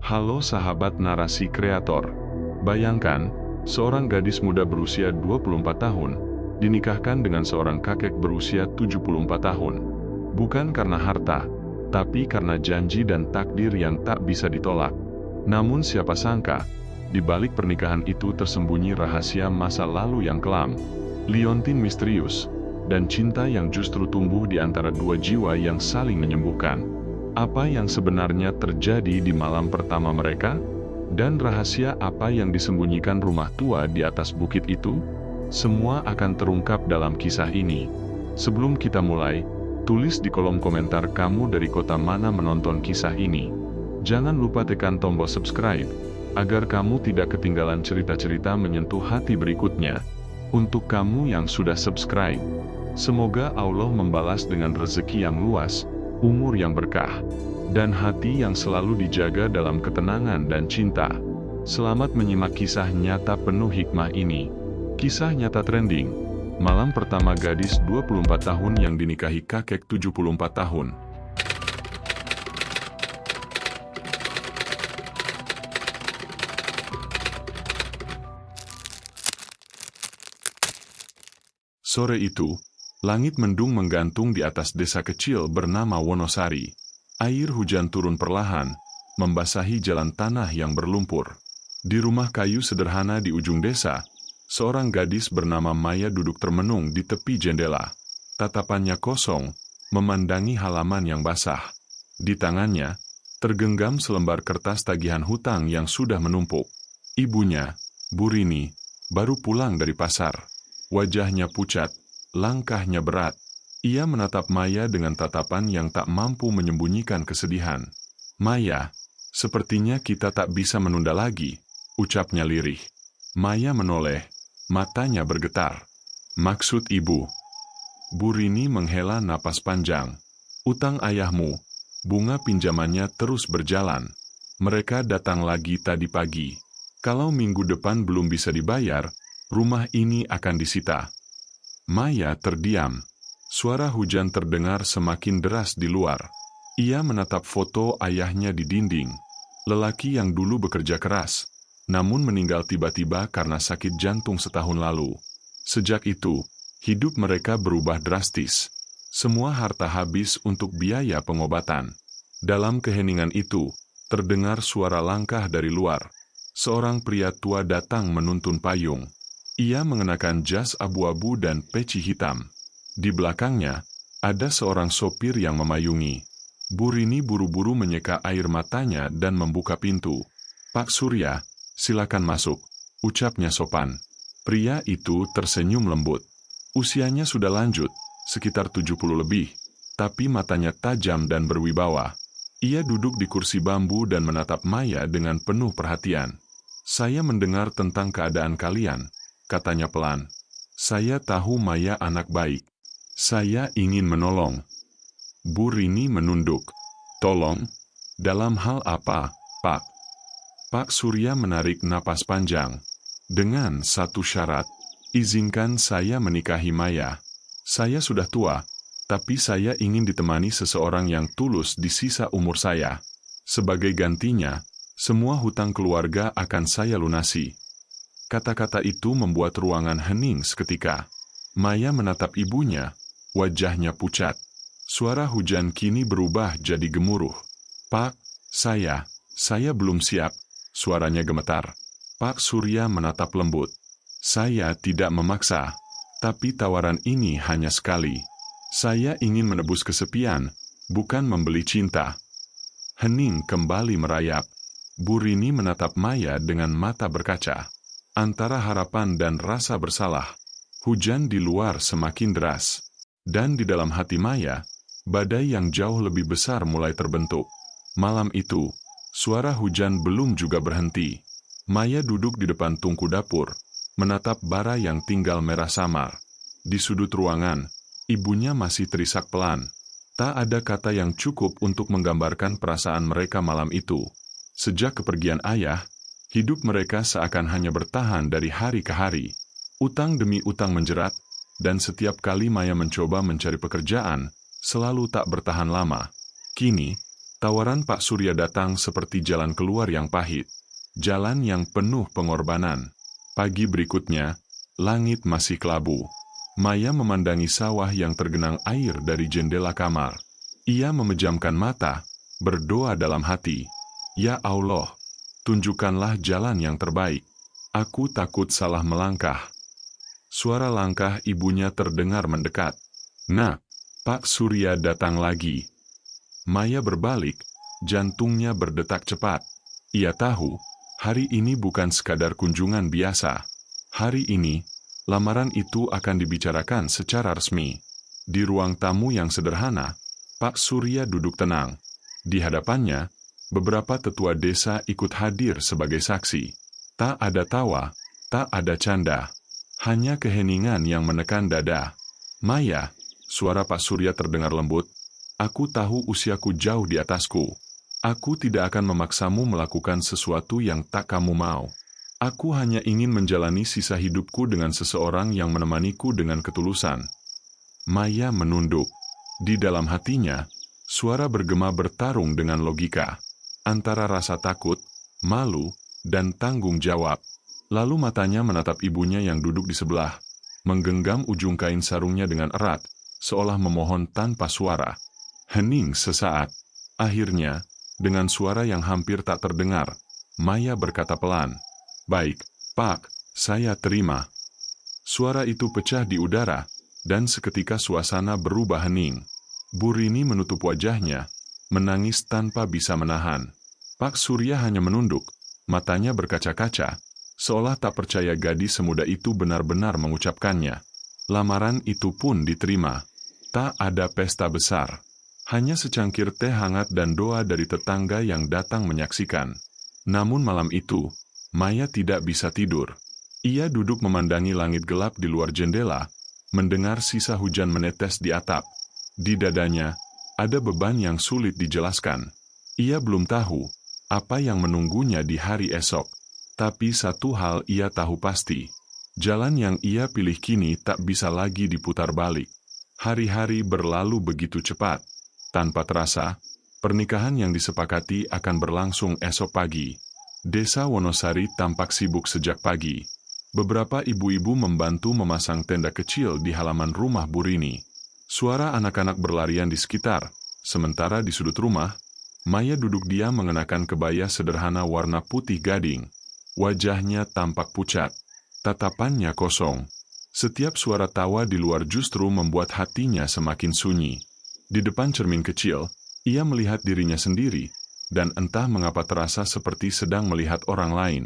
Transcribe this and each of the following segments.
Halo sahabat narasi kreator. Bayangkan, seorang gadis muda berusia 24 tahun, dinikahkan dengan seorang kakek berusia 74 tahun. Bukan karena harta, tapi karena janji dan takdir yang tak bisa ditolak. Namun siapa sangka, di balik pernikahan itu tersembunyi rahasia masa lalu yang kelam, liontin misterius, dan cinta yang justru tumbuh di antara dua jiwa yang saling menyembuhkan. Apa yang sebenarnya terjadi di malam pertama mereka? Dan rahasia apa yang disembunyikan rumah tua di atas bukit itu? Semua akan terungkap dalam kisah ini. Sebelum kita mulai, tulis di kolom komentar kamu dari kota mana menonton kisah ini. Jangan lupa tekan tombol subscribe, agar kamu tidak ketinggalan cerita-cerita menyentuh hati berikutnya. Untuk kamu yang sudah subscribe, semoga Allah membalas dengan rezeki yang luas, umur yang berkah, dan hati yang selalu dijaga dalam ketenangan dan cinta. Selamat menyimak kisah nyata penuh hikmah ini. Kisah nyata trending. Malam pertama gadis 24 tahun yang dinikahi kakek 74 tahun. Sore itu, langit mendung menggantung di atas desa kecil bernama Wonosari. Air hujan turun perlahan, membasahi jalan tanah yang berlumpur. Di rumah kayu sederhana di ujung desa, seorang gadis bernama Maya duduk termenung di tepi jendela. Tatapannya kosong, memandangi halaman yang basah. Di tangannya, tergenggam selembar kertas tagihan hutang yang sudah menumpuk. Ibunya, Bu Rini, baru pulang dari pasar. Wajahnya pucat, langkahnya berat. Ia menatap Maya dengan tatapan yang tak mampu menyembunyikan kesedihan. "Maya, sepertinya kita tak bisa menunda lagi," ucapnya lirih. Maya menoleh, matanya bergetar. "Maksud ibu?" Bu Rini menghela napas panjang. "Utang ayahmu, bunga pinjamannya terus berjalan. Mereka datang lagi tadi pagi. Kalau minggu depan belum bisa dibayar, rumah ini akan disita." Maya terdiam. Suara hujan terdengar semakin deras di luar. Ia menatap foto ayahnya di dinding. Lelaki yang dulu bekerja keras, namun meninggal tiba-tiba karena sakit jantung setahun lalu. Sejak itu, hidup mereka berubah drastis. Semua harta habis untuk biaya pengobatan. Dalam keheningan itu, terdengar suara langkah dari luar. Seorang pria tua datang menuntun payung. Ia mengenakan jas abu-abu dan peci hitam. Di belakangnya, ada seorang sopir yang memayungi. Bu Rini buru-buru menyeka air matanya dan membuka pintu. "Pak Surya, silakan masuk," ucapnya sopan. Pria itu tersenyum lembut. Usianya sudah lanjut, sekitar 70 lebih, tapi matanya tajam dan berwibawa. Ia duduk di kursi bambu dan menatap Maya dengan penuh perhatian. "Saya mendengar tentang keadaan kalian," katanya pelan. "Saya tahu Maya anak baik. Saya ingin menolong." Bu Rini menunduk. "Tolong? Dalam hal apa, Pak?" Pak Surya menarik napas panjang. "Dengan satu syarat, izinkan saya menikahi Maya. Saya sudah tua, tapi saya ingin ditemani seseorang yang tulus di sisa umur saya. Sebagai gantinya, semua hutang keluarga akan saya lunasi." Kata-kata itu membuat ruangan hening seketika. Maya menatap ibunya. Wajahnya pucat. Suara hujan kini berubah jadi gemuruh. "Pak, saya belum siap," suaranya gemetar. Pak Surya menatap lembut. "Saya tidak memaksa, tapi tawaran ini hanya sekali. Saya ingin menebus kesepian, bukan membeli cinta." Hening kembali merayap. Bu Rini menatap Maya dengan mata berkaca. Antara harapan dan rasa bersalah, hujan di luar semakin deras. Dan di dalam hati Maya, badai yang jauh lebih besar mulai terbentuk. Malam itu, suara hujan belum juga berhenti. Maya duduk di depan tungku dapur, menatap bara yang tinggal merah samar. Di sudut ruangan, ibunya masih terisak pelan. Tak ada kata yang cukup untuk menggambarkan perasaan mereka malam itu. Sejak kepergian ayah, hidup mereka seakan hanya bertahan dari hari ke hari. Utang demi utang menjerat, dan setiap kali Maya mencoba mencari pekerjaan, selalu tak bertahan lama. Kini, Tawaran Pak Surya datang seperti jalan keluar yang pahit, jalan yang penuh pengorbanan. Pagi berikutnya, langit masih kelabu. Maya memandangi sawah yang tergenang air dari jendela kamar. Ia memejamkan mata, berdoa dalam hati. Ya Allah, tunjukkanlah jalan yang terbaik. Aku takut salah melangkah. Suara langkah ibunya terdengar mendekat. Nah, Pak Surya datang lagi. Maya berbalik, jantungnya berdetak cepat. Ia tahu, hari ini bukan sekadar kunjungan biasa. Hari ini, lamaran itu akan dibicarakan secara resmi. Di ruang tamu yang sederhana, Pak Surya duduk tenang. Di hadapannya, beberapa tetua desa ikut hadir sebagai saksi. Tak ada tawa, tak ada canda. Hanya keheningan yang menekan dada. Maya, suara Pak Surya terdengar lembut. Aku tahu usiaku jauh di atasku. Aku tidak akan memaksamu melakukan sesuatu yang tak kamu mau. Aku hanya ingin menjalani sisa hidupku dengan seseorang yang menemaniku dengan ketulusan. Maya menunduk. Di dalam hatinya, suara bergema bertarung dengan logika. Antara rasa takut, malu, dan tanggung jawab. Lalu matanya menatap ibunya yang duduk di sebelah, menggenggam ujung kain sarungnya dengan erat, seolah memohon tanpa suara. Hening sesaat. Akhirnya, dengan suara yang hampir tak terdengar, Maya berkata pelan, "Baik, Pak, saya terima." Suara itu pecah di udara, dan seketika suasana berubah hening. Bu Rini menutup wajahnya, menangis tanpa bisa menahan. Pak Surya hanya menunduk, matanya berkaca-kaca, seolah tak percaya gadis semuda itu benar-benar mengucapkannya. Lamaran itu pun diterima. Tak ada pesta besar. Hanya secangkir teh hangat dan doa dari tetangga yang datang menyaksikan. Namun malam itu, Maya tidak bisa tidur. Ia duduk memandangi langit gelap di luar jendela, mendengar sisa hujan menetes di atap. Di dadanya, ada beban yang sulit dijelaskan. Ia belum tahu apa yang menunggunya di hari esok. Tapi satu hal ia tahu pasti. Jalan yang ia pilih kini tak bisa lagi diputar balik. Hari-hari berlalu begitu cepat. Tanpa terasa, pernikahan yang disepakati akan berlangsung esok pagi. Desa Wonosari tampak sibuk sejak pagi. Beberapa ibu-ibu membantu memasang tenda kecil di halaman rumah Bu Rini. Suara anak-anak berlarian di sekitar, sementara di sudut rumah, Maya duduk diam mengenakan kebaya sederhana warna putih gading. Wajahnya tampak pucat, tatapannya kosong. Setiap suara tawa di luar justru membuat hatinya semakin sunyi. Di depan cermin kecil, ia melihat dirinya sendiri, dan entah mengapa terasa seperti sedang melihat orang lain.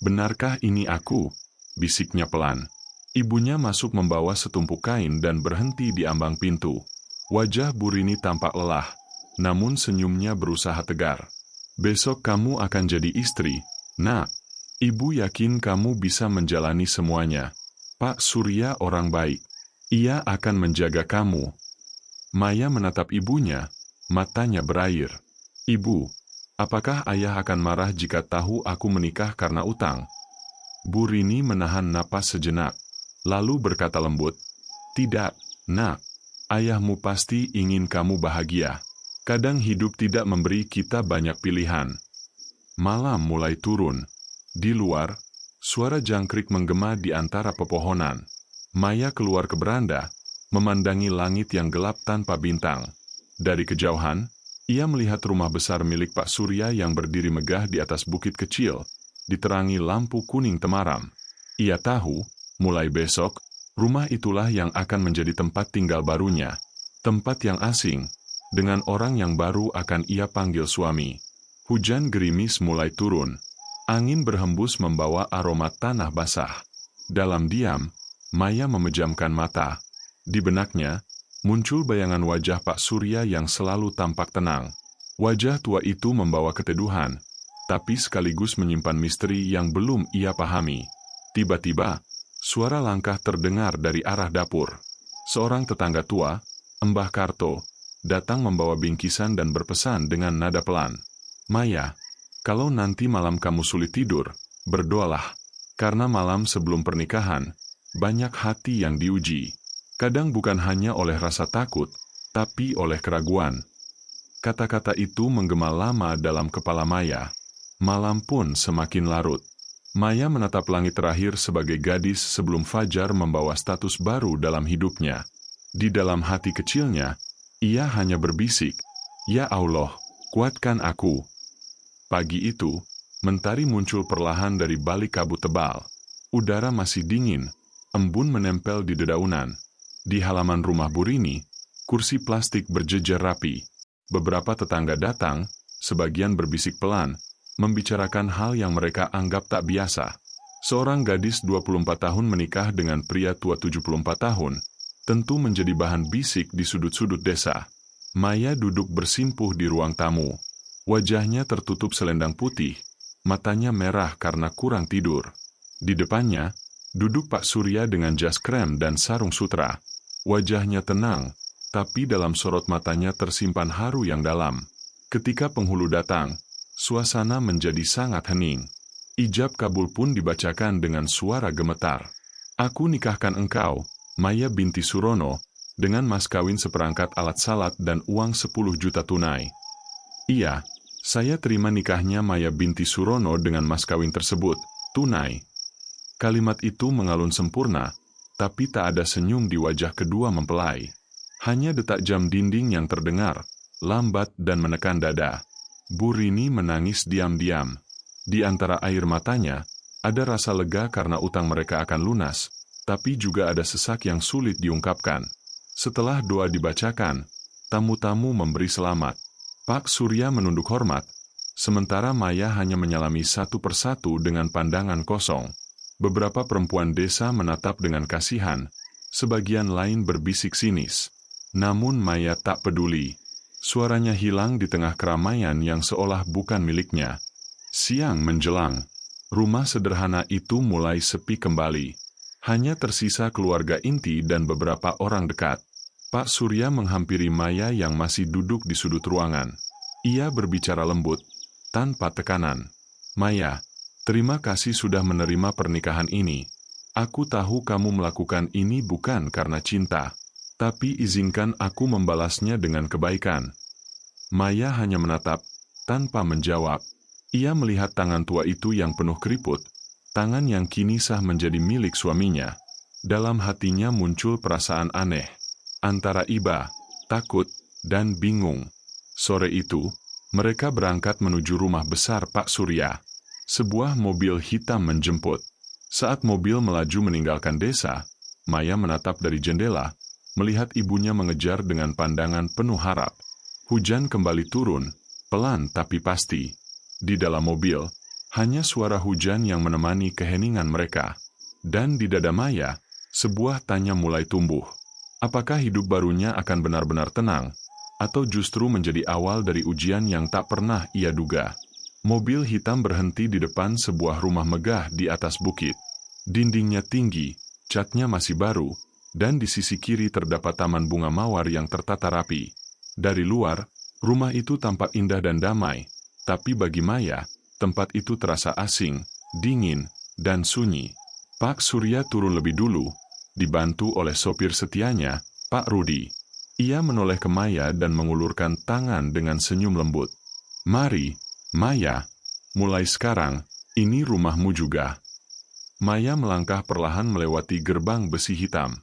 "Benarkah ini aku?" bisiknya pelan. Ibunya masuk membawa setumpuk kain dan berhenti di ambang pintu. Wajah Bu Rini tampak lelah, namun senyumnya berusaha tegar. "Besok kamu akan jadi istri, Nak. Ibu yakin kamu bisa menjalani semuanya. Pak Surya orang baik. Ia akan menjaga kamu." Maya menatap ibunya, matanya berair. "Ibu, apakah ayah akan marah jika tahu aku menikah karena utang?" Bu Rini menahan napas sejenak, lalu berkata lembut, "Tidak, Nak. Ayahmu pasti ingin kamu bahagia. Kadang hidup tidak memberi kita banyak pilihan." Malam mulai turun. Di luar, suara jangkrik menggema di antara pepohonan. Maya keluar ke beranda, memandangi langit yang gelap tanpa bintang. Dari kejauhan, ia melihat rumah besar milik Pak Surya yang berdiri megah di atas bukit kecil, diterangi lampu kuning temaram. Ia tahu, mulai besok, rumah itulah yang akan menjadi tempat tinggal barunya. Tempat yang asing, dengan orang yang baru akan ia panggil suami. Hujan gerimis mulai turun. Angin berhembus membawa aroma tanah basah. Dalam diam, Maya memejamkan mata. Di benaknya, muncul bayangan wajah Pak Surya yang selalu tampak tenang. Wajah tua itu membawa keteduhan, tapi sekaligus menyimpan misteri yang belum ia pahami. Tiba-tiba, suara langkah terdengar dari arah dapur. Seorang tetangga tua, Mbah Karto, datang membawa bingkisan dan berpesan dengan nada pelan. "Maya, kalau nanti malam kamu sulit tidur, berdoalah. Karena malam sebelum pernikahan, banyak hati yang diuji. Kadang bukan hanya oleh rasa takut, tapi oleh keraguan." Kata-kata itu menggema lama dalam kepala Maya. Malam pun semakin larut. Maya menatap langit terakhir sebagai gadis sebelum fajar membawa status baru dalam hidupnya. Di dalam hati kecilnya, ia hanya berbisik, "Ya Allah, kuatkan aku." Pagi itu, mentari muncul perlahan dari balik kabut tebal. Udara masih dingin, embun menempel di dedaunan. Di halaman rumah Burini, kursi plastik berjejer rapi. Beberapa tetangga datang, sebagian berbisik pelan, membicarakan hal yang mereka anggap tak biasa. Seorang gadis 24 tahun menikah dengan pria tua 74 tahun, tentu menjadi bahan bisik di sudut-sudut desa. Maya duduk bersimpuh di ruang tamu. Wajahnya tertutup selendang putih, matanya merah karena kurang tidur. Di depannya, duduk Pak Surya dengan jas krem dan sarung sutra. Wajahnya tenang, tapi dalam sorot matanya tersimpan haru yang dalam. Ketika penghulu datang, suasana menjadi sangat hening. Ijab kabul pun dibacakan dengan suara gemetar. "Aku nikahkan engkau, Maya binti Surono, dengan mas kawin seperangkat alat salat dan uang 10 juta tunai." "Iya, saya terima nikahnya Maya binti Surono dengan mas kawin tersebut, tunai." Kalimat itu mengalun sempurna, tapi tak ada senyum di wajah kedua mempelai. Hanya detak jam dinding yang terdengar, lambat dan menekan dada. Burini menangis diam-diam. Di antara air matanya, ada rasa lega karena utang mereka akan lunas, tapi juga ada sesak yang sulit diungkapkan. Setelah doa dibacakan, tamu-tamu memberi selamat. Pak Surya menunduk hormat, sementara Maya hanya menyalami satu persatu dengan pandangan kosong. Beberapa perempuan desa menatap dengan kasihan, sebagian lain berbisik sinis. Namun Maya tak peduli. Suaranya hilang di tengah keramaian yang seolah bukan miliknya. Siang menjelang, rumah sederhana itu mulai sepi kembali. Hanya tersisa keluarga inti dan beberapa orang dekat. Pak Surya menghampiri Maya yang masih duduk di sudut ruangan. Ia berbicara lembut, tanpa tekanan. "Maya, terima kasih sudah menerima pernikahan ini. Aku tahu kamu melakukan ini bukan karena cinta. Tapi izinkan aku membalasnya dengan kebaikan." Maya hanya menatap, tanpa menjawab. Ia melihat tangan tua itu yang penuh keriput, tangan yang kini sah menjadi milik suaminya. Dalam hatinya muncul perasaan aneh, antara iba, takut, dan bingung. Sore itu, mereka berangkat menuju rumah besar Pak Surya. Sebuah mobil hitam menjemput. Saat mobil melaju meninggalkan desa, Maya menatap dari jendela, melihat ibunya mengejar dengan pandangan penuh harap. Hujan kembali turun, pelan tapi pasti. Di dalam mobil, hanya suara hujan yang menemani keheningan mereka. Dan di dada Maya, sebuah tanya mulai tumbuh. Apakah hidup barunya akan benar-benar tenang, atau justru menjadi awal dari ujian yang tak pernah ia duga? Mobil hitam berhenti di depan sebuah rumah megah di atas bukit. Dindingnya tinggi, catnya masih baru, dan di sisi kiri terdapat taman bunga mawar yang tertata rapi. Dari luar, rumah itu tampak indah dan damai, tapi bagi Maya, tempat itu terasa asing, dingin, dan sunyi. Pak Surya turun lebih dulu, dibantu oleh sopir setianya, Pak Rudi. Ia menoleh ke Maya dan mengulurkan tangan dengan senyum lembut. "Mari, Maya, mulai sekarang, ini rumahmu juga." Maya melangkah perlahan melewati gerbang besi hitam.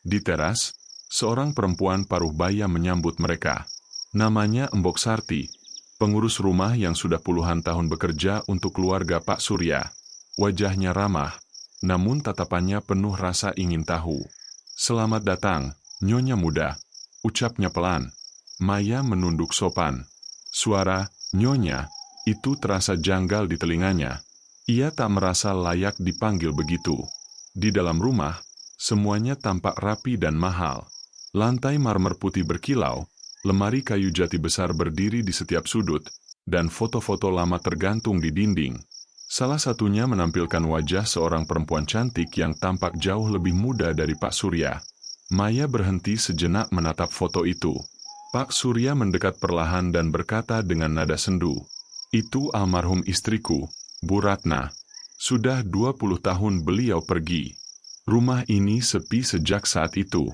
Di teras, seorang perempuan paruh baya menyambut mereka. Namanya Embok Sarti, pengurus rumah yang sudah puluhan tahun bekerja untuk keluarga Pak Surya. Wajahnya ramah, namun tatapannya penuh rasa ingin tahu. "Selamat datang, Nyonya muda," ucapnya pelan. Maya menunduk sopan. Suara "Nyonya" itu terasa janggal di telinganya. Ia tak merasa layak dipanggil begitu. Di dalam rumah, semuanya tampak rapi dan mahal. Lantai marmer putih berkilau, lemari kayu jati besar berdiri di setiap sudut, dan foto-foto lama tergantung di dinding. Salah satunya menampilkan wajah seorang perempuan cantik yang tampak jauh lebih muda dari Pak Surya. Maya berhenti sejenak menatap foto itu. Pak Surya mendekat perlahan dan berkata dengan nada sendu, "Itu almarhum istriku, Bu Ratna. Sudah 20 tahun beliau pergi. Rumah ini sepi sejak saat itu."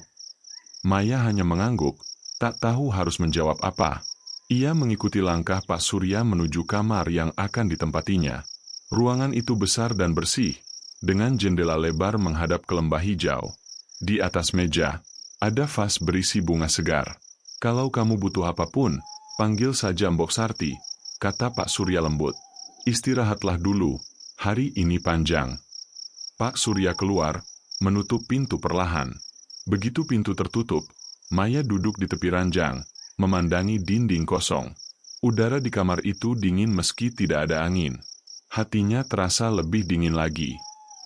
Maya hanya mengangguk, tak tahu harus menjawab apa. Ia mengikuti langkah Pak Surya menuju kamar yang akan ditempatinya. Ruangan itu besar dan bersih, dengan jendela lebar menghadap ke lembah hijau. Di atas meja, ada vas berisi bunga segar. "Kalau kamu butuh apapun, panggil saja Mbok Sarti," kata Pak Surya lembut. "Istirahatlah dulu, hari ini panjang." Pak Surya keluar, menutup pintu perlahan. Begitu pintu tertutup, Maya duduk di tepi ranjang, memandangi dinding kosong. Udara di kamar itu dingin meski tidak ada angin. Hatinya terasa lebih dingin lagi.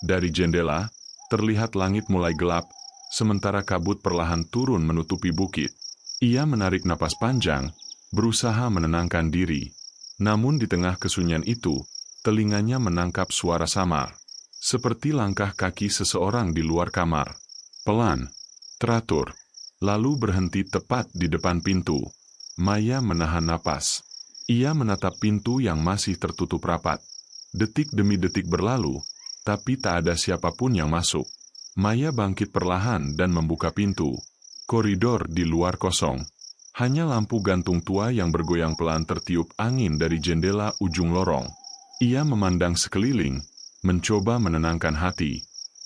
Dari jendela, terlihat langit mulai gelap, sementara kabut perlahan turun menutupi bukit. Ia menarik napas panjang, berusaha menenangkan diri. Namun di tengah kesunyian itu, telinganya menangkap suara samar. Seperti langkah kaki seseorang di luar kamar. Pelan, teratur, lalu berhenti tepat di depan pintu. Maya menahan napas. Ia menatap pintu yang masih tertutup rapat. Detik demi detik berlalu, tapi tak ada siapapun yang masuk. Maya bangkit perlahan dan membuka pintu. Koridor di luar kosong. Hanya lampu gantung tua yang bergoyang pelan tertiup angin dari jendela ujung lorong. Ia memandang sekeliling, mencoba menenangkan hati.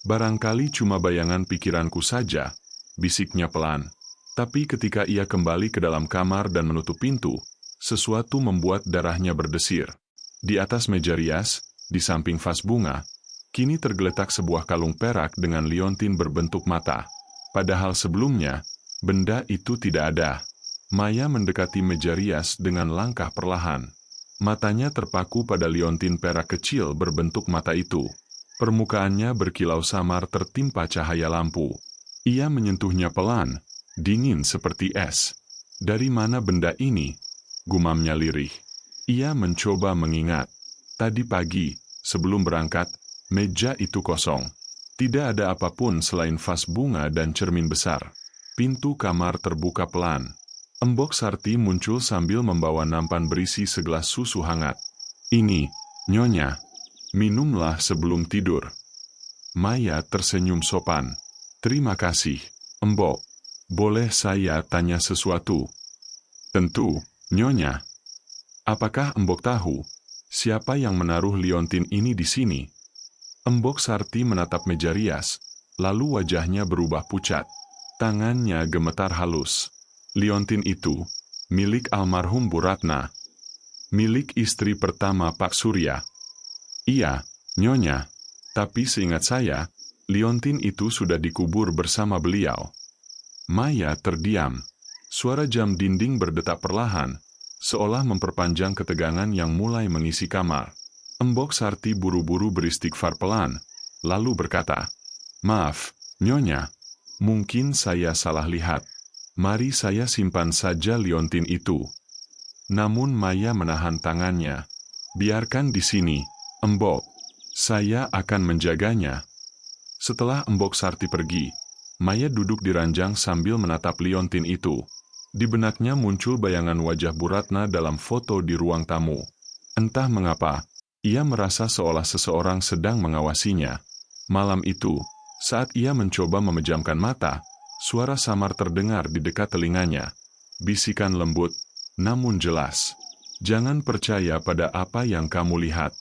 "Barangkali cuma bayangan pikiranku saja," bisiknya pelan. Tapi ketika ia kembali ke dalam kamar dan menutup pintu, sesuatu membuat darahnya berdesir. Di atas meja rias, di samping vas bunga, kini tergeletak sebuah kalung perak dengan liontin berbentuk mata. Padahal sebelumnya, benda itu tidak ada. Maya mendekati meja rias dengan langkah perlahan. Matanya terpaku pada liontin perak kecil berbentuk mata itu. Permukaannya berkilau samar tertimpa cahaya lampu. Ia menyentuhnya pelan, dingin seperti es. "Dari mana benda ini?" gumamnya lirih. Ia mencoba mengingat. Tadi pagi, sebelum berangkat, meja itu kosong. Tidak ada apapun selain vas bunga dan cermin besar. Pintu kamar terbuka pelan. Mbok Sarti muncul sambil membawa nampan berisi segelas susu hangat. "Ini, Nyonya, minumlah sebelum tidur." Maya tersenyum sopan. "Terima kasih, Mbok. Boleh saya tanya sesuatu?" "Tentu, Nyonya. Apakah Mbok tahu siapa yang menaruh liontin ini di sini?" Mbok Sarti menatap meja rias, lalu wajahnya berubah pucat. Tangannya gemetar halus. "Liontin itu milik almarhum Bu Ratna, milik istri pertama Pak Surya." "Iya, Nyonya. Tapi seingat saya, liontin itu sudah dikubur bersama beliau." Maya terdiam. Suara jam dinding berdetak perlahan, seolah memperpanjang ketegangan yang mulai mengisi kamar. Mbok Sarti buru-buru beristighfar pelan, lalu berkata, "Maaf, Nyonya. Mungkin saya salah lihat. Mari saya simpan saja liontin itu." Namun Maya menahan tangannya. "Biarkan di sini, Mbok. Saya akan menjaganya." Setelah Mbok Sarti pergi, Maya duduk di ranjang sambil menatap liontin itu. Di benaknya muncul bayangan wajah Bu Ratna dalam foto di ruang tamu. Entah mengapa, ia merasa seolah seseorang sedang mengawasinya. Malam itu, saat ia mencoba memejamkan mata, suara samar terdengar di dekat telinganya. Bisikan lembut, namun jelas. "Jangan percaya pada apa yang kamu lihat."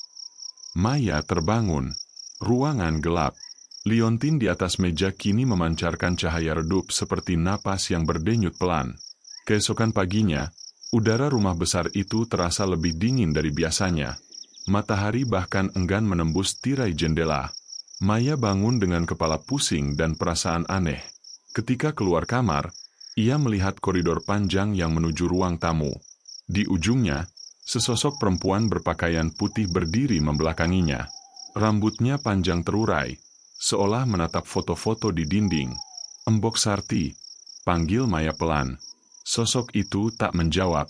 Maya terbangun. Ruangan gelap. Liontin di atas meja kini memancarkan cahaya redup seperti napas yang berdenyut pelan. Keesokan paginya, udara rumah besar itu terasa lebih dingin dari biasanya. Matahari bahkan enggan menembus tirai jendela. Maya bangun dengan kepala pusing dan perasaan aneh. Ketika keluar kamar, ia melihat koridor panjang yang menuju ruang tamu. Di ujungnya, sesosok perempuan berpakaian putih berdiri membelakanginya. Rambutnya panjang terurai, seolah menatap foto-foto di dinding. "Mbok Sarti," panggil Maya pelan. Sosok itu tak menjawab.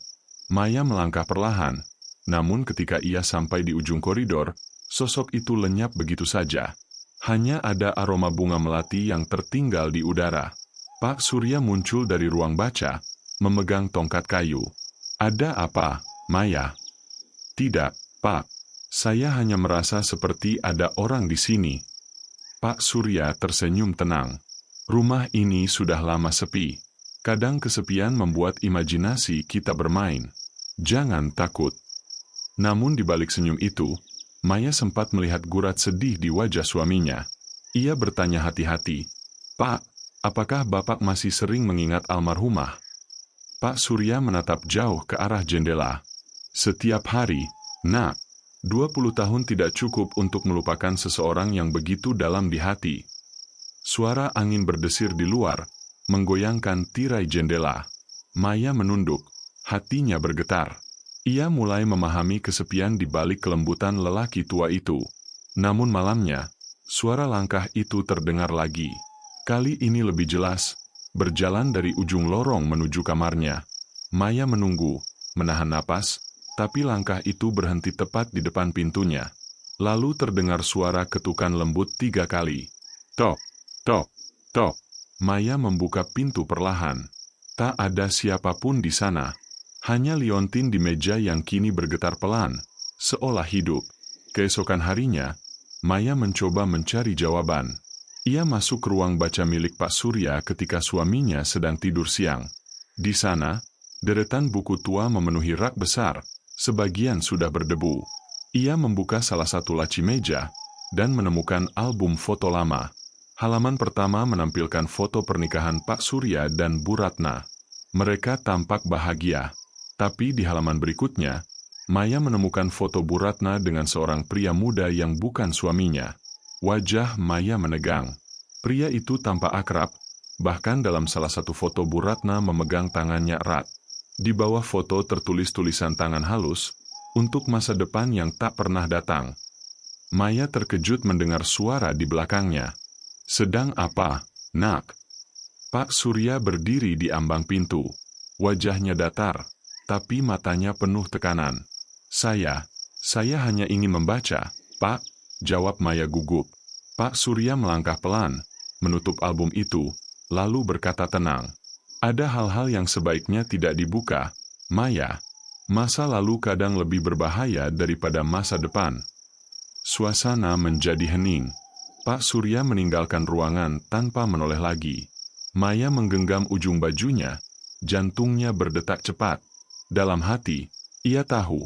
Maya melangkah perlahan, namun ketika ia sampai di ujung koridor, sosok itu lenyap begitu saja. Hanya ada aroma bunga melati yang tertinggal di udara. Pak Surya muncul dari ruang baca, memegang tongkat kayu. "Ada apa, Maya?" "Tidak, Pak. Saya hanya merasa seperti ada orang di sini." Pak Surya tersenyum tenang. "Rumah ini sudah lama sepi. Kadang kesepian membuat imajinasi kita bermain. Jangan takut. Namun di balik senyum itu, Maya sempat melihat gurat sedih di wajah suaminya. Ia bertanya hati-hati, "Pak, apakah Bapak masih sering mengingat almarhumah?" Pak Surya menatap jauh ke arah jendela. "Setiap hari, Nak. 20 tahun tidak cukup untuk melupakan seseorang yang begitu dalam di hati." Suara angin berdesir di luar, menggoyangkan tirai jendela. Maya menunduk, hatinya bergetar. Ia mulai memahami kesepian di balik kelembutan lelaki tua itu. Namun malamnya, suara langkah itu terdengar lagi. Kali ini lebih jelas, berjalan dari ujung lorong menuju kamarnya. Maya menunggu, menahan napas, tapi langkah itu berhenti tepat di depan pintunya. Lalu terdengar suara ketukan lembut 3 kali. Tok, tok, tok. Maya membuka pintu perlahan. Tak ada siapapun di sana. Hanya liontin di meja yang kini bergetar pelan, seolah hidup. Keesokan harinya, Maya mencoba mencari jawaban. Ia masuk ke ruang baca milik Pak Surya ketika suaminya sedang tidur siang. Di sana, deretan buku tua memenuhi rak besar, sebagian sudah berdebu. Ia membuka salah satu laci meja, dan menemukan album foto lama. Halaman pertama menampilkan foto pernikahan Pak Surya dan Bu Ratna. Mereka tampak bahagia. Tapi di halaman berikutnya, Maya menemukan foto Bu Ratna dengan seorang pria muda yang bukan suaminya. Wajah Maya menegang. Pria itu tampak akrab, bahkan dalam salah satu foto Bu Ratna memegang tangannya erat. Di bawah foto tertulis tulisan tangan halus, "Untuk masa depan yang tak pernah datang." Maya terkejut mendengar suara di belakangnya. "Sedang apa, Nak?" Pak Surya berdiri di ambang pintu. Wajahnya datar, tapi matanya penuh tekanan. Saya hanya ingin membaca, Pak," jawab Maya gugup. Pak Surya melangkah pelan, menutup album itu, lalu berkata tenang, "Ada hal-hal yang sebaiknya tidak dibuka, Maya. Masa lalu kadang lebih berbahaya daripada masa depan." Suasana menjadi hening. Pak Surya meninggalkan ruangan tanpa menoleh lagi. Maya menggenggam ujung bajunya, jantungnya berdetak cepat. Dalam hati, ia tahu,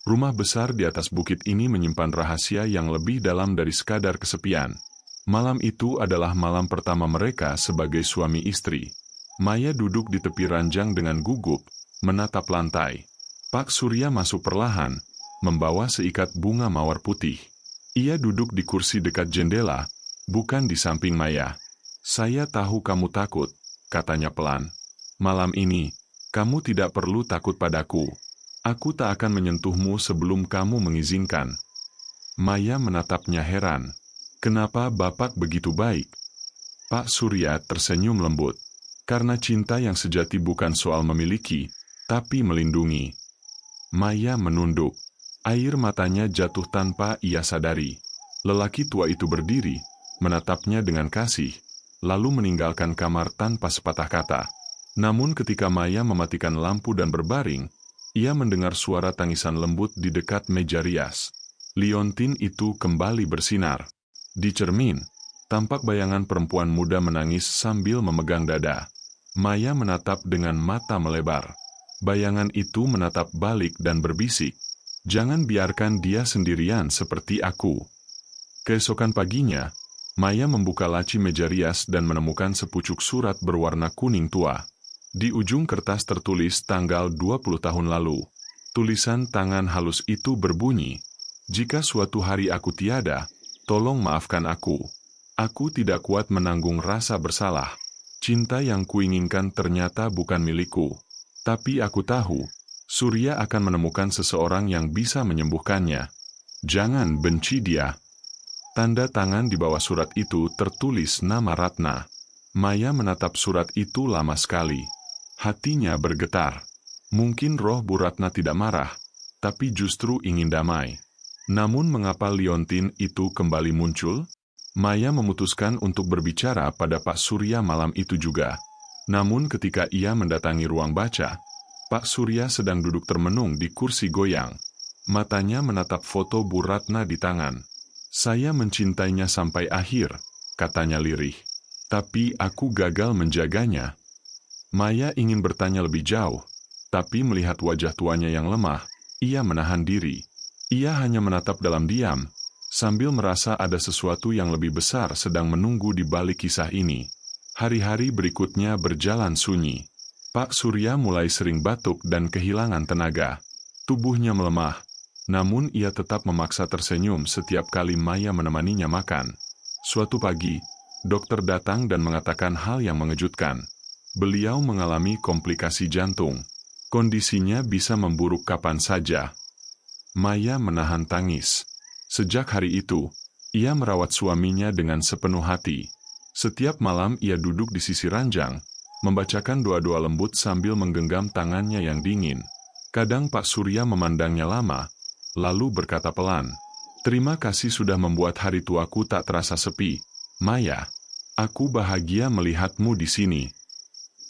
rumah besar di atas bukit ini menyimpan rahasia yang lebih dalam dari sekadar kesepian. Malam itu adalah malam pertama mereka sebagai suami istri. Maya duduk di tepi ranjang dengan gugup, menatap lantai. Pak Surya masuk perlahan, membawa seikat bunga mawar putih. Ia duduk di kursi dekat jendela, bukan di samping Maya. "Saya tahu kamu takut," katanya pelan. "Malam ini, kamu tidak perlu takut padaku. Aku tak akan menyentuhmu sebelum kamu mengizinkan." Maya menatapnya heran. "Kenapa Bapak begitu baik?" Pak Surya tersenyum lembut. "Karena cinta yang sejati bukan soal memiliki, tapi melindungi." Maya menunduk. Air matanya jatuh tanpa ia sadari. Lelaki tua itu berdiri, menatapnya dengan kasih, lalu meninggalkan kamar tanpa sepatah kata. Namun ketika Maya mematikan lampu dan berbaring, ia mendengar suara tangisan lembut di dekat meja rias. Liontin itu kembali bersinar. Di cermin, tampak bayangan perempuan muda menangis sambil memegang dada. Maya menatap dengan mata melebar. Bayangan itu menatap balik dan berbisik, "Jangan biarkan dia sendirian seperti aku." Keesokan paginya, Maya membuka laci meja rias dan menemukan sepucuk surat berwarna kuning tua. Di ujung kertas tertulis tanggal 20 tahun lalu. Tulisan tangan halus itu berbunyi, "Jika suatu hari aku tiada, tolong maafkan aku. Aku tidak kuat menanggung rasa bersalah. Cinta yang kuinginkan ternyata bukan milikku. Tapi aku tahu, Surya akan menemukan seseorang yang bisa menyembuhkannya. Jangan benci dia." Tanda tangan di bawah surat itu tertulis nama Ratna. Maya menatap surat itu lama sekali. Hatinya bergetar. Mungkin roh Bu Ratna tidak marah, tapi justru ingin damai. Namun mengapa liontin itu kembali muncul? Maya memutuskan untuk berbicara pada Pak Surya malam itu juga. Namun ketika ia mendatangi ruang baca, Pak Surya sedang duduk termenung di kursi goyang. Matanya menatap foto Bu Ratna di tangan. "Saya mencintainya sampai akhir," katanya lirih. "Tapi aku gagal menjaganya." Maya ingin bertanya lebih jauh, Tapi melihat wajah tuanya yang lemah, ia menahan diri. Ia hanya menatap dalam diam, sambil merasa ada sesuatu yang lebih besar sedang menunggu di balik kisah ini. Hari-hari berikutnya berjalan sunyi. Pak Surya mulai sering batuk dan kehilangan tenaga. Tubuhnya melemah, namun ia tetap memaksa tersenyum setiap kali Maya menemaninya makan. Suatu pagi, dokter datang dan mengatakan hal yang mengejutkan. Beliau mengalami komplikasi jantung. Kondisinya bisa memburuk kapan saja. Maya menahan tangis. Sejak hari itu, ia merawat suaminya dengan sepenuh hati. Setiap malam ia duduk di sisi ranjang, membacakan doa-doa lembut sambil menggenggam tangannya yang dingin. Kadang Pak Surya memandangnya lama, lalu berkata pelan, "Terima kasih sudah membuat hari tuaku tak terasa sepi. Maya, aku bahagia melihatmu di sini."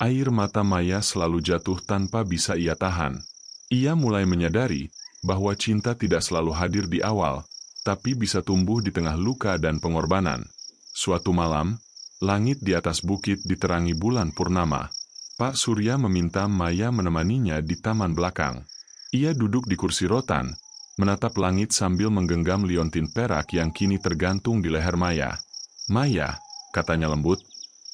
Air mata Maya selalu jatuh tanpa bisa ia tahan. Ia mulai menyadari bahwa cinta tidak selalu hadir di awal, tapi bisa tumbuh di tengah luka dan pengorbanan. Suatu malam, langit di atas bukit diterangi bulan purnama. Pak Surya meminta Maya menemaninya di taman belakang. Ia duduk di kursi rotan, menatap langit sambil menggenggam liontin perak yang kini tergantung di leher Maya. "Maya," katanya lembut,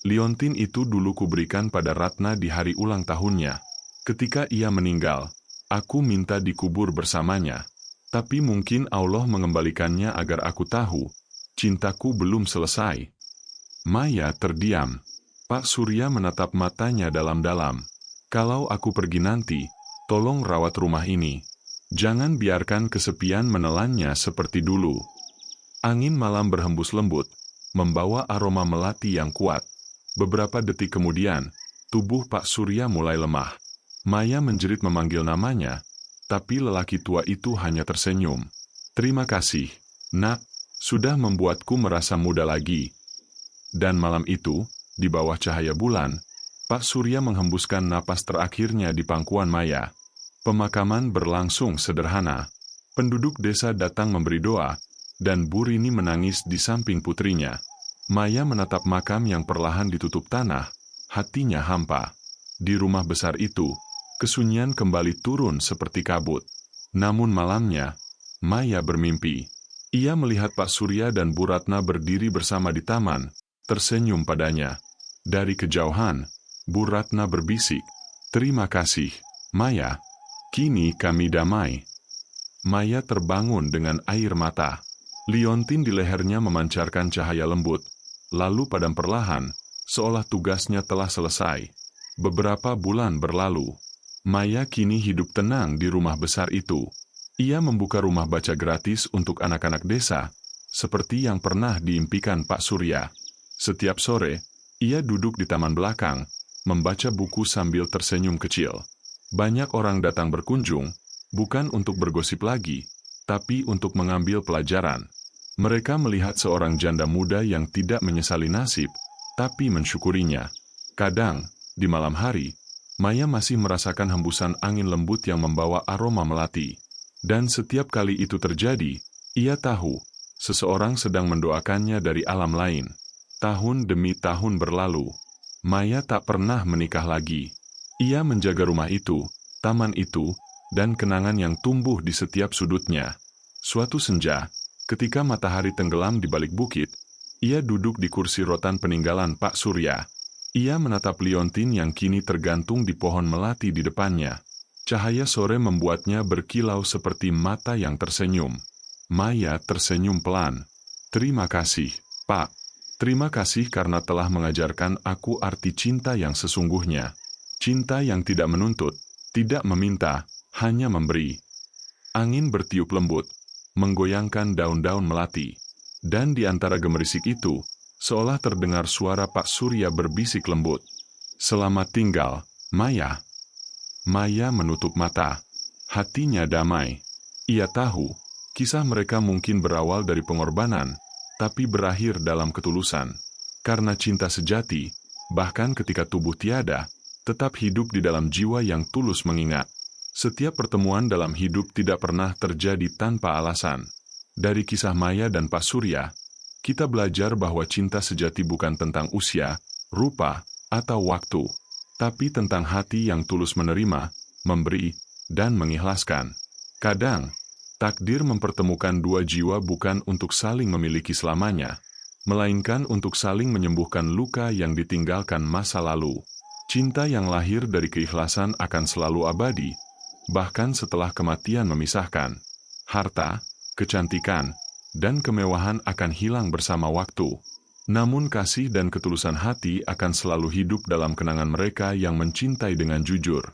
"liontin itu dulu kuberikan pada Ratna di hari ulang tahunnya. Ketika ia meninggal, aku minta dikubur bersamanya. Tapi mungkin Allah mengembalikannya agar aku tahu, cintaku belum selesai." Maya terdiam. Pak Surya menatap matanya dalam-dalam. "Kalau aku pergi nanti, tolong rawat rumah ini. Jangan biarkan kesepian menelannya seperti dulu." Angin malam berhembus lembut, membawa aroma melati yang kuat. Beberapa detik kemudian, tubuh Pak Surya mulai lemah. Maya menjerit memanggil namanya, tapi lelaki tua itu hanya tersenyum. "Terima kasih, Nak, sudah membuatku merasa muda lagi." Dan malam itu, di bawah cahaya bulan, Pak Surya menghembuskan napas terakhirnya di pangkuan Maya. Pemakaman berlangsung sederhana. Penduduk desa datang memberi doa, dan Bu Rini menangis di samping putrinya. Maya menatap makam yang perlahan ditutup tanah, hatinya hampa. Di rumah besar itu, kesunyian kembali turun seperti kabut. Namun malamnya, Maya bermimpi. Ia melihat Pak Surya dan Bu Ratna berdiri bersama di taman, tersenyum padanya. Dari kejauhan, Bu Ratna berbisik, "Terima kasih, Maya. Kini kami damai." Maya terbangun dengan air mata. Liontin di lehernya memancarkan cahaya lembut. Lalu padam perlahan, seolah tugasnya telah selesai. Beberapa bulan berlalu. Maya kini hidup tenang di rumah besar itu. Ia membuka rumah baca gratis untuk anak-anak desa, seperti yang pernah diimpikan Pak Surya. Setiap sore, ia duduk di taman belakang, membaca buku sambil tersenyum kecil. Banyak orang datang berkunjung, bukan untuk bergosip lagi, tapi untuk mengambil pelajaran. Mereka melihat seorang janda muda yang tidak menyesali nasib, tapi mensyukurinya. Kadang, di malam hari, Maya masih merasakan hembusan angin lembut yang membawa aroma melati. Dan setiap kali itu terjadi, ia tahu, seseorang sedang mendoakannya dari alam lain. Tahun demi tahun berlalu. Maya tak pernah menikah lagi. Ia menjaga rumah itu, taman itu, dan kenangan yang tumbuh di setiap sudutnya. Suatu senja, ketika matahari tenggelam di balik bukit, ia duduk di kursi rotan peninggalan Pak Surya. Ia menatap liontin yang kini tergantung di pohon melati di depannya. Cahaya sore membuatnya berkilau seperti mata yang tersenyum. Maya tersenyum pelan. "Terima kasih, Pak. Terima kasih karena telah mengajarkan aku arti cinta yang sesungguhnya. Cinta yang tidak menuntut, tidak meminta, hanya memberi." Angin bertiup lembut, menggoyangkan daun-daun melati. Dan di antara gemerisik itu, seolah terdengar suara Pak Surya berbisik lembut. "Selamat tinggal, Maya." Maya menutup mata. Hatinya damai. Ia tahu, kisah mereka mungkin berawal dari pengorbanan, tapi berakhir dalam ketulusan. Karena cinta sejati, bahkan ketika tubuh tiada, tetap hidup di dalam jiwa yang tulus mengingat. Setiap pertemuan dalam hidup tidak pernah terjadi tanpa alasan. Dari kisah Maya dan Pak Surya, kita belajar bahwa cinta sejati bukan tentang usia, rupa, atau waktu, tapi tentang hati yang tulus menerima, memberi, dan mengikhlaskan. Kadang, takdir mempertemukan dua jiwa bukan untuk saling memiliki selamanya, melainkan untuk saling menyembuhkan luka yang ditinggalkan masa lalu. Cinta yang lahir dari keikhlasan akan selalu abadi, bahkan setelah kematian memisahkan. Harta, kecantikan, dan kemewahan akan hilang bersama waktu. Namun kasih dan ketulusan hati akan selalu hidup dalam kenangan mereka yang mencintai dengan jujur.